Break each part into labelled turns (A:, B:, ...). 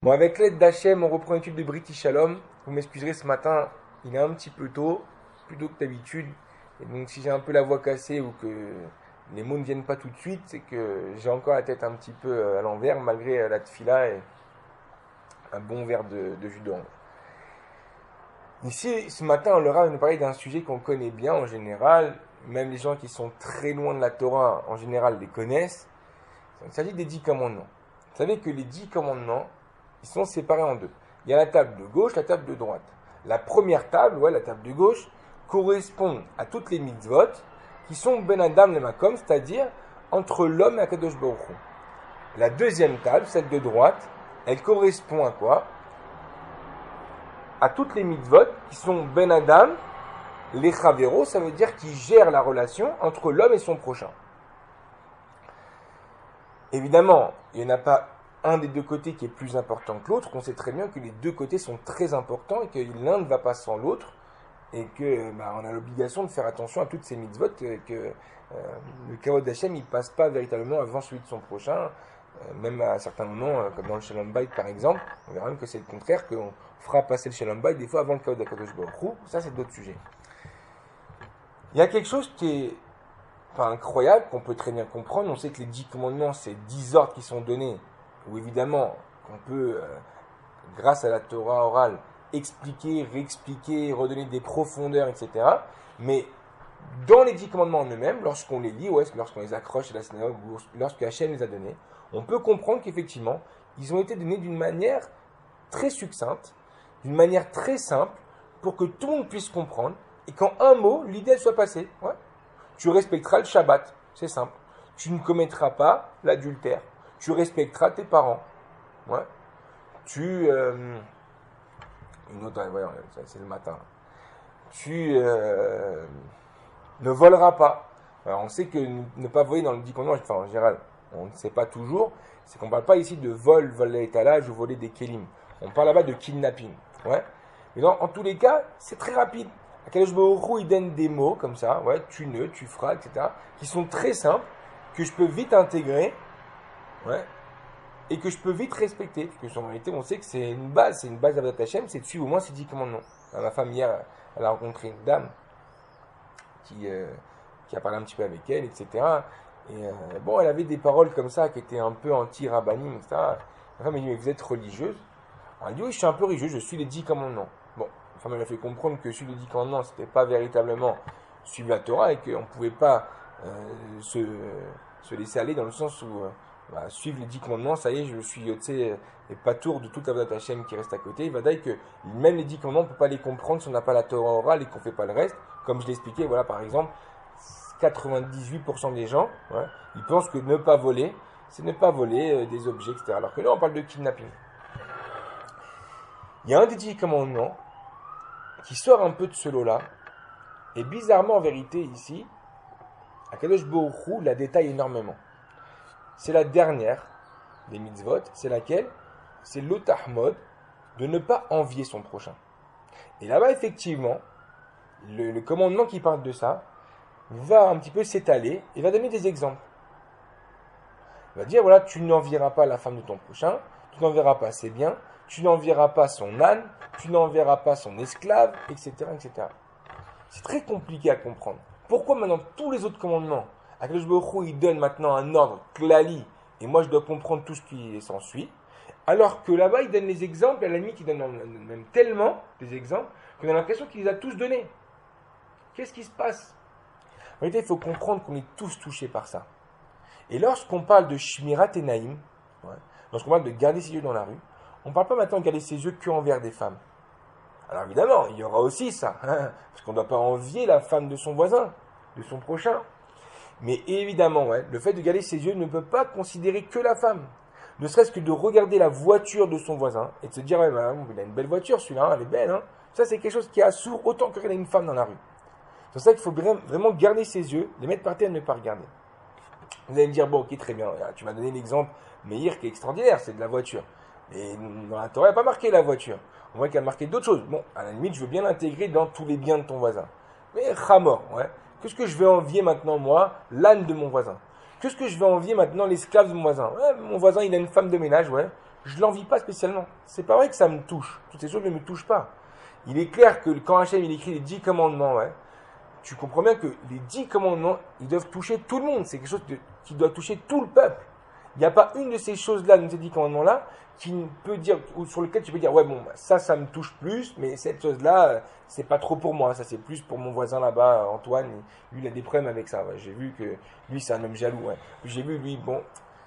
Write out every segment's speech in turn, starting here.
A: Bon, avec l'aide d'Hachem, on reprend l'étude de Briti Shalom. Vous m'excuserez, ce matin, il est un petit peu tôt, plus tôt que d'habitude. Et donc, si j'ai un peu la voix cassée ou que les mots ne viennent pas tout de suite, c'est que j'ai encore la tête un petit peu à l'envers, malgré la tfila et un bon verre de jus d'orange. Ici, ce matin, on leur a nous parler d'un sujet qu'on connaît bien en général. Même les gens qui sont très loin de la Torah, en général, les connaissent. Il s'agit des 10 commandements. Vous savez que les 10 commandements, ils sont séparés en deux. Il y a la table de gauche, la table de droite. La première table, la table de gauche, correspond à toutes les mitzvot qui sont ben adam le makom, c'est-à-dire entre l'homme et Akadosh Baruch Hu. La deuxième table, celle de droite, elle correspond à quoi? À toutes les mitzvot qui sont ben adam, les chaveros, ça veut dire qui gèrent la relation entre l'homme et son prochain. Évidemment, il n'y en a pas un des deux côtés qui est plus important que l'autre. On sait très bien que les deux côtés sont très importants et que l'un ne va pas sans l'autre et que on a l'obligation de faire attention à toutes ces mitzvot que le kavod d'Hachem il passe pas véritablement avant celui de son prochain. Même à certains moments, comme dans le Shalom Bayit par exemple, on verra même que c'est le contraire, qu'on fera passer le Shalom Bayit des fois avant le kavod d'Akadosh Baruch Hu. Ça, c'est d'autres sujets. Il y a quelque chose qui est incroyable, qu'on peut très bien comprendre. On sait que les 10 commandements, c'est 10 ordres qui sont donnés, où évidemment, qu'on peut, grâce à la Torah orale, expliquer, réexpliquer, redonner des profondeurs, etc. Mais dans les 10 commandements en eux-mêmes, lorsqu'on les lit, lorsqu'on les accroche à la synagogue, ou lorsque Hachem les a donnés, on peut comprendre qu'effectivement, ils ont été donnés d'une manière très succincte, d'une manière très simple, pour que tout le monde puisse comprendre, et qu'en un mot, l'idée soit passée. Ouais. Tu respecteras le Shabbat, c'est simple. Tu ne commettras pas l'adultère. Tu respecteras tes parents. Ouais. Une autre, c'est le matin. Tu ne voleras pas. Alors, on sait que ne pas voler dans le 10 commandements, en général, on ne sait pas toujours. C'est qu'on ne parle pas ici de voler l'étalage ou voler des kélim. On parle là-bas de kidnapping. Ouais. Mais en tous les cas, c'est très rapide. Akadosh Baruch Hu, il donne des mots comme ça, tu ne, tu feras, etc., qui sont très simples, que je peux vite intégrer, et que je peux vite respecter. Parce que en réalité, on sait que c'est une base d'Avodat Hashem, c'est de suivre au moins ces 10 commandements. Ma femme, hier, elle a rencontré une dame qui a parlé un petit peu avec elle, etc. Et elle avait des paroles comme ça qui étaient un peu anti-rabbanim, etc. Ma femme m'a dit, mais vous êtes religieuse? Elle dit, oui, je suis un peu religieuse, je suis les 10 commandements. Bon. Enfin, elle a fait comprendre que suivre les 10 commandements, c'était pas véritablement suivre la Torah et qu'on ne pouvait pas se laisser aller dans le sens où suivre les 10 commandements, ça y est, je suis et pas tour de toute la Avodat Hashem qui reste à côté. Il va dire que même les 10 commandements, on ne peut pas les comprendre si on n'a pas la Torah orale et qu'on ne fait pas le reste. Comme je l'ai expliqué, par exemple, 98% des gens, ils pensent que ne pas voler, c'est ne pas voler des objets, etc. Alors que là, on parle de kidnapping. Il y a un des 10 commandements qui sort un peu de ce lot-là, et bizarrement en vérité ici, Akadosh Baruch Hu la détaille énormément. C'est la dernière des mitzvot, c'est laquelle? C'est l'otahmod, de ne pas envier son prochain. Et là-bas, effectivement, le commandement qui parle de ça va un petit peu s'étaler et va donner des exemples. Il va dire, tu n'envieras pas la femme de ton prochain, tu n'enverras pas ses biens, tu n'enverras pas son âne, tu n'enverras pas son esclave, etc., etc. C'est très compliqué à comprendre. Pourquoi maintenant tous les autres commandements, Akadosh Baruch Hu, il donne maintenant un ordre klali, et moi je dois comprendre tout ce qui s'ensuit, alors que là-bas il donne les exemples, à la limite il donne même tellement des exemples, qu'on a l'impression qu'il les a tous donnés. Qu'est-ce qui se passe? En réalité, il faut comprendre qu'on est tous touchés par ça. Et lorsqu'on parle de Shmirat Enaim, lorsqu'on parle de garder ses yeux dans la rue, on ne parle pas maintenant de garder ses yeux qu'envers des femmes. Alors évidemment, il y aura aussi ça, parce qu'on ne doit pas envier la femme de son voisin, de son prochain. Mais évidemment, le fait de garder ses yeux ne peut pas considérer que la femme. Ne serait-ce que de regarder la voiture de son voisin et de se dire, il a une belle voiture celui-là, elle est belle. Ça, c'est quelque chose qui assourd autant qu'il y a une femme dans la rue. C'est pour ça qu'il faut vraiment garder ses yeux, les mettre par terre et ne pas regarder. Vous allez me dire, bon, ok, très bien, tu m'as donné l'exemple Meir qui est extraordinaire, c'est de la voiture. Mais dans la Torah, il n'y a pas marqué la voiture. On voit qu'il y a marqué d'autres choses. Bon, à la limite, je veux bien l'intégrer dans tous les biens de ton voisin. Mais Hamor, qu'est-ce que je vais envier maintenant, moi, l'âne de mon voisin? Qu'est-ce que je vais envier maintenant, l'esclave de mon voisin? Mon voisin, il a une femme de ménage, je l'envie pas spécialement. C'est pas vrai que ça me touche. Toutes ces choses ne me touchent pas. Il est clair que quand Hachem il écrit les 10 commandements, ouais, tu comprends bien que les 10 commandements, ils doivent toucher tout le monde. C'est quelque chose qui doit toucher tout le peuple. Il n'y a pas une de ces choses-là, de ces 10 commandements-là, qui peut dire, ou sur lequel tu peux dire, ouais, bon, ça me touche plus, mais cette chose-là, c'est pas trop pour moi. Ça, c'est plus pour mon voisin là-bas, Antoine. Lui, il a des problèmes avec ça. Ouais. J'ai vu que lui, c'est un homme jaloux. Ouais. J'ai vu, lui, bon,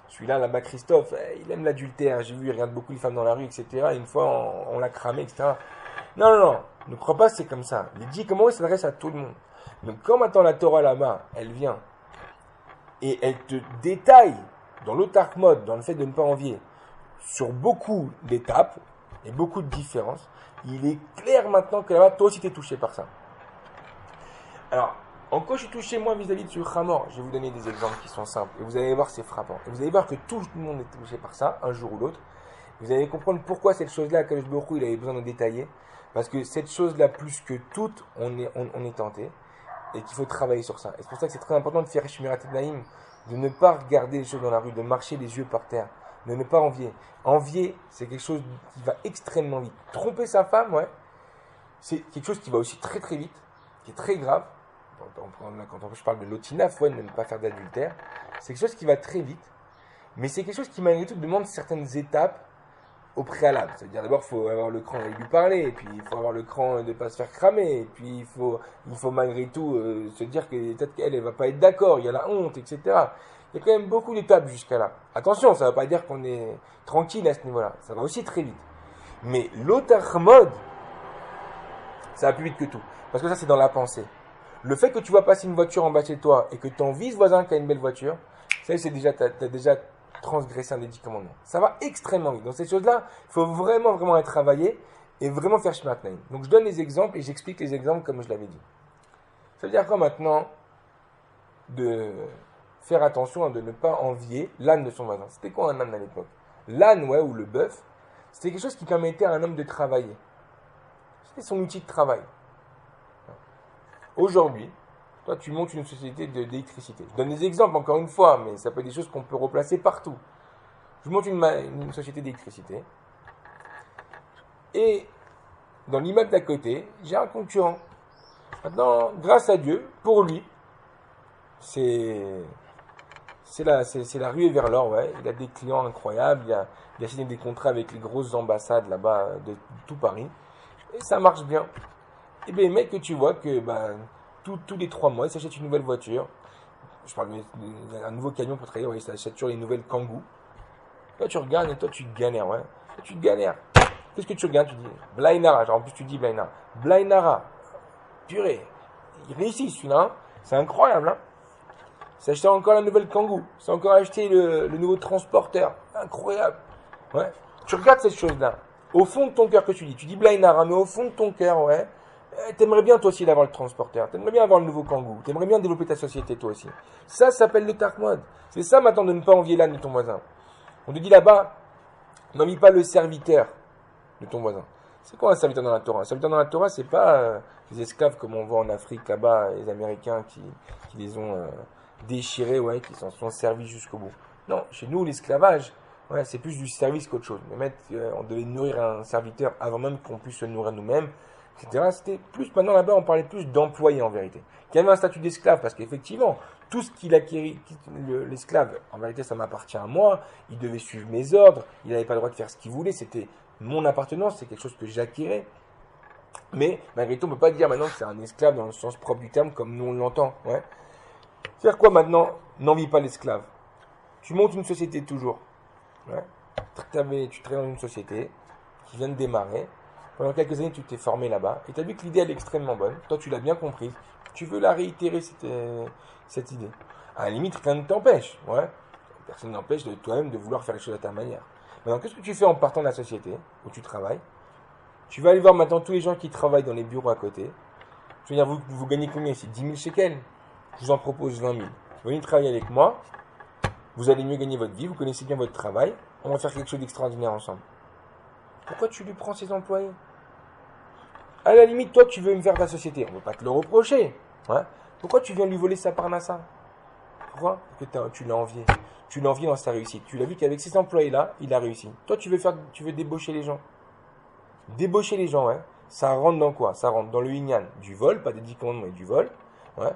A: celui-là, là-bas, Christophe, il aime l'adultère. J'ai vu, il regarde beaucoup les femmes dans la rue, etc. Et une fois, on l'a cramé, etc. Non. Ne crois pas que c'est comme ça. Les 10 commandements, ils s'adressent à tout le monde. Donc, quand maintenant la Torah là-bas, elle vient, et elle te détaille, dans l'autarkmod, dans le fait de ne pas envier, sur beaucoup d'étapes et beaucoup de différences, il est clair maintenant que là-bas, toi aussi tu es touché par ça. Alors, en quoi je suis touché moi vis-à-vis de ce Hamor? Je vais vous donner des exemples qui sont simples. Et vous allez voir, c'est frappant. Et vous allez voir que tout le monde est touché par ça, un jour ou l'autre. Vous allez comprendre pourquoi cette chose-là, Kadosh Baruch Hu, il avait besoin de détailler. Parce que cette chose-là, plus que toute, on est tenté. Et qu'il faut travailler sur ça. Et c'est pour ça que c'est très important de faire Shmirat Naïm, de ne pas regarder les choses dans la rue, de marcher les yeux par terre, de ne pas envier. Envier, c'est quelque chose qui va extrêmement vite. Tromper sa femme, ouais, c'est quelque chose qui va aussi très très vite, qui est très grave. Quand je parle de l'otinaf, ouais, de ne pas faire d'adultère, c'est quelque chose qui va très vite, mais c'est quelque chose qui malgré tout demande certaines étapes au préalable. C'est-à-dire d'abord il faut avoir le cran d'aller lui parler, et puis il faut avoir le cran de ne pas se faire cramer, et puis il faut malgré tout se dire que peut-être qu'elle ne va pas être d'accord, il y a la honte, etc. Il y a quand même beaucoup d'étapes jusqu'à là. Attention, ça ne veut pas dire qu'on est tranquille à ce niveau-là, ça va aussi très vite. Mais l'autre mode, ça va plus vite que tout. Parce que ça c'est dans la pensée. Le fait que tu vois passer une voiture en bas de chez toi, et que tu envies ce voisin qui a une belle voiture, ça c'est déjà, t'as déjà transgresser un des 10 commandements. Ça va extrêmement vite. Donc, ces choses-là, il faut vraiment les travailler et vraiment faire Shmirat Naïm. Donc, je donne les exemples et j'explique les exemples comme je l'avais dit. Ça veut dire quoi maintenant de faire attention de ne pas envier l'âne de son voisin. C'était quoi un âne à l'époque? L'âne, ouais, ou le bœuf, c'était quelque chose qui permettait à un homme de travailler. C'était son outil de travail. Aujourd'hui, toi, tu montes une société d'électricité. Je donne des exemples, encore une fois, mais ça peut être des choses qu'on peut replacer partout. Je monte une société d'électricité. Et dans l'immeuble d'à côté, j'ai un concurrent. Maintenant, grâce à Dieu, pour lui, c'est la ruée vers l'or, ouais. Il a des clients incroyables, il a signé des contrats avec les grosses ambassades là-bas de tout Paris. Et ça marche bien. Et bien, mec, que tu vois que tous les 3 mois, il s'achète une nouvelle voiture. Je parle d'un nouveau camion pour travailler, ouais, il s'achète toujours les nouvelles Kangoo. Toi, tu regardes et toi, tu galères, ouais. Toi, tu galères. Qu'est-ce que tu regardes? Tu dis Blainara. Genre, en plus, tu dis Blainara. Blainara. Purée. Il réussit, celui-là. Hein. C'est incroyable, hein. C'est acheté encore la nouvelle Kangoo. C'est encore acheté le nouveau transporteur. Incroyable. Ouais. Tu regardes cette chose-là. Au fond de ton cœur que tu dis Blainara, mais au fond de ton cœur, ouais. T'aimerais bien toi aussi d'avoir le transporteur, t'aimerais bien avoir le nouveau Kangoo, t'aimerais bien développer ta société toi aussi. Ça s'appelle le Tarkmod. C'est ça maintenant de ne pas envier l'âne de ton voisin. On te dit là-bas, n'envie pas le serviteur de ton voisin. C'est quoi un serviteur dans la Torah? Un serviteur dans la Torah, c'est pas les esclaves comme on voit en Afrique là-bas, les Américains qui les ont déchirés, ouais, qui s'en sont servis jusqu'au bout. Non, chez nous l'esclavage, ouais, c'est plus du service qu'autre chose. On devait nourrir un serviteur avant même qu'on puisse se nourrir nous-mêmes. Etc. C'était plus, maintenant là-bas, on parlait plus d'employé en vérité. Qui avait un statut d'esclave, parce qu'effectivement, tout ce qu'il acquérit, l'esclave, en vérité, ça m'appartient à moi, il devait suivre mes ordres, il n'avait pas le droit de faire ce qu'il voulait, c'était mon appartenance, c'est quelque chose que j'acquérais. Mais, malgré tout, on ne peut pas dire maintenant que c'est un esclave dans le sens propre du terme, comme nous on l'entend. Ouais. Faire quoi maintenant? N'envie pas l'esclave. Tu montes une société toujours. Ouais. Tu travailles dans une société qui vient de démarrer. Pendant quelques années, tu t'es formé là-bas et tu as vu que l'idée elle est extrêmement bonne. Toi, tu l'as bien comprise. Tu veux la réitérer, cette idée. À la limite, rien ne t'empêche. Ouais. Personne n'empêche de toi-même de vouloir faire les choses à ta manière. Maintenant, qu'est-ce que tu fais en partant de la société où tu travailles? Tu vas aller voir maintenant tous les gens qui travaillent dans les bureaux à côté. Je veux dire, vous gagnez combien? C'est 10 000 shekels. Je vous en propose 20 000. Vous venez travailler avec moi. Vous allez mieux gagner votre vie. Vous connaissez bien votre travail. On va faire quelque chose d'extraordinaire ensemble. Pourquoi tu lui prends ses employés? À la limite, toi, tu veux me faire ta société. On ne peut pas te le reprocher. Ouais. Pourquoi tu viens lui voler sa parnassa? Pourquoi? Parce que tu l'as envié. tu l'envies dans sa réussite. Tu l'as vu qu'avec ces employés-là, il a réussi. Toi, tu veux débaucher les gens. Débaucher les gens, ouais. Ça rentre dans quoi? Ça rentre dans le Inyan du vol, pas des 10 commandements, mais du vol. Ouais.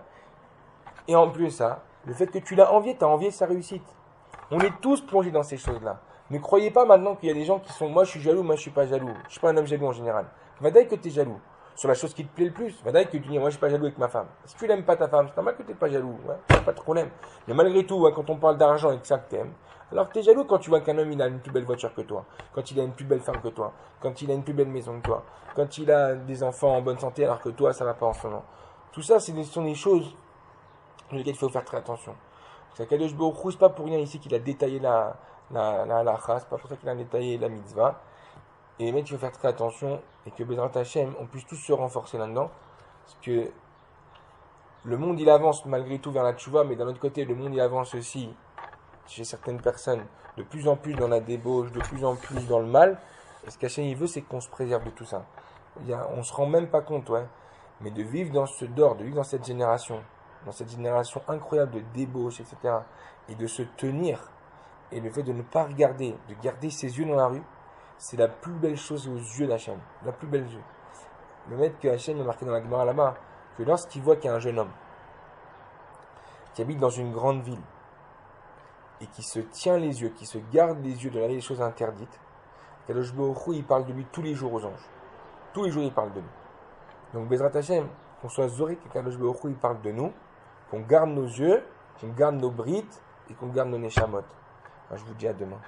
A: Et en plus de ça, le fait que tu l'as envié, tu as envié sa réussite. On est tous plongés dans ces choses-là. Ne croyez pas maintenant qu'il y a des gens qui sont, moi je suis jaloux, moi je suis pas jaloux. Je suis pas un homme jaloux en général. Va dire que tu es jaloux sur la chose qui te plaît le plus. Va dire que tu dis, moi je suis pas jaloux avec ma femme. Si tu n'aimes pas ta femme, c'est normal que tu n'es pas jaloux. Ouais, pas de problème. Mais malgré tout, hein, quand on parle d'argent et que ça que tu aimes, alors que tu es jaloux quand tu vois qu'un homme il a une plus belle voiture que toi, quand il a une plus belle femme que toi, quand il a une plus belle maison que toi, quand il a des enfants en bonne santé alors que toi ça va pas en ce moment. Tout ça, ce sont des choses sur lesquelles il faut faire très attention. C'est qu'Akadosh Baruch Hu, c'est pas pour rien ici qu'il a détaillé la halakha, c'est pas pour ça qu'il a détaillé la mitzvah. Et les mecs, il faut faire très attention et que Bezrat Hashem, on puisse tous se renforcer là-dedans. Parce que le monde il avance malgré tout vers la tchouva, mais d'un autre côté, le monde il avance aussi chez certaines personnes de plus en plus dans la débauche, de plus en plus dans le mal. Et ce qu'Hachem il veut, c'est qu'on se préserve de tout ça. On se rend même pas compte, ouais. Mais de vivre dans ce dehors, de vivre dans cette génération incroyable de débauche, etc. Et de se tenir, et le fait de ne pas regarder, de garder ses yeux dans la rue, c'est la plus belle chose aux yeux d'Hachem. La plus belle yeux. Le maître que Hachem a marqué dans la Gemara là-bas, que lorsqu'il voit qu'il y a un jeune homme qui habite dans une grande ville et qui se tient les yeux, qui se garde les yeux de regarder les choses interdites, Kadosh Baruch Hu, il parle de lui tous les jours aux anges. Tous les jours, il parle de lui. Donc, Bezrat Hachem, qu'on soit zoré que Kadosh Baruch Hu, il parle de nous, qu'on garde nos yeux, qu'on garde nos brides et qu'on garde nos neshamot. Je vous dis à demain.